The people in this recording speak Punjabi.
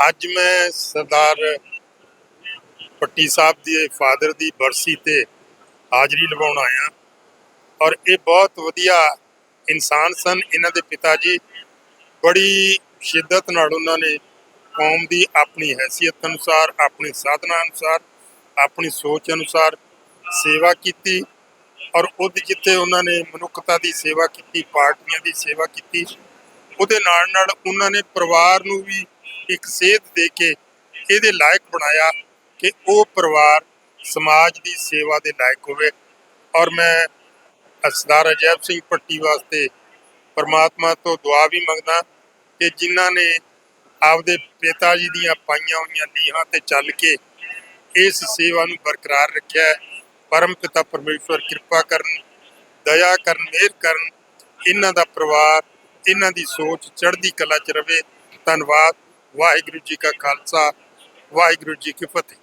ਅੱਜ ਮੈਂ ਸਰਦਾਰ ਪੱਟੀ ਸਾਹਿਬ ਦੇ ਫਾਦਰ ਦੀ ਬਰਸੀ ਤੇ ਹਾਜ਼ਰੀ ਲਵਾਉਣ ਆਇਆ ਔਰ ਇਹ ਬਹੁਤ ਵਧੀਆ ਇਨਸਾਨ ਸਨ। ਇਹਨਾਂ ਦੇ ਪਿਤਾ ਜੀ ਬੜੀ ਸ਼ਿੱਦਤ ਨਾਲ ਉਹਨਾਂ ਨੇ ਕੌਮ ਦੀ ਆਪਣੀ ਹੈਸੀਅਤ ਅਨੁਸਾਰ, ਆਪਣੀ ਸਾਧਨਾ ਅਨੁਸਾਰ, ਆਪਣੀ ਸੋਚ ਅਨੁਸਾਰ ਸੇਵਾ ਕੀਤੀ ਔਰ ਉਹਦੇ ਜਿੱਥੇ ਉਹਨਾਂ ਨੇ ਮਨੁੱਖਤਾ ਦੀ ਸੇਵਾ ਕੀਤੀ, ਪਾਰਟੀਆਂ ਦੀ ਸੇਵਾ ਕੀਤੀ, ਉਹਦੇ ਨਾਲ ਨਾਲ ਉਹਨਾਂ ਨੇ ਪਰਿਵਾਰ ਨੂੰ ਵੀ ਇੱਕ ਸੇਧ ਦੇ ਕੇ ਇਹਦੇ ਲਾਇਕ ਬਣਾਇਆ ਕਿ ਉਹ ਪਰਿਵਾਰ ਸਮਾਜ ਦੀ ਸੇਵਾ ਦੇ ਲਾਇਕ ਹੋਵੇ। ਔਰ ਮੈਂ ਸਰਦਾਰ ਅਜੈਬ ਸਿੰਘ ਭੱਟੀ ਵਾਸਤੇ ਪਰਮਾਤਮਾ ਤੋਂ ਦੁਆ ਵੀ ਮੰਗਦਾ ਕਿ ਜਿਨ੍ਹਾਂ ਨੇ ਆਪਦੇ ਪਿਤਾ ਜੀ ਦੀਆਂ ਪਾਈਆਂ ਹੋਈਆਂ ਲੀਹਾਂ ਤੇ ਚੱਲ ਕੇ ਇਸ ਸੇਵਾ ਨੂੰ ਬਰਕਰਾਰ ਰੱਖਿਆ, ਪਰਮ ਪਿਤਾ ਪਰਮੇਸ਼ਵਰ ਕਿਰਪਾ ਕਰਨ, ਦਇਆ ਕਰਨ, ਮਿਹਰ ਕਰਨ, ਇਹਨਾਂ ਦਾ ਪਰਿਵਾਰ, ਇਹਨਾਂ ਦੀ ਸੋਚ ਚੜ੍ਹਦੀ ਕਲਾ 'ਚ ਰਵੇ। ਧੰਨਵਾਦ। ਵਾਹਿਗੁਰੂ ਜੀ ਕਾ ਖਾਲਸਾ, ਵਾਹਿਗੁਰੂ ਜੀ ਕੀ ਫਤਿਹ।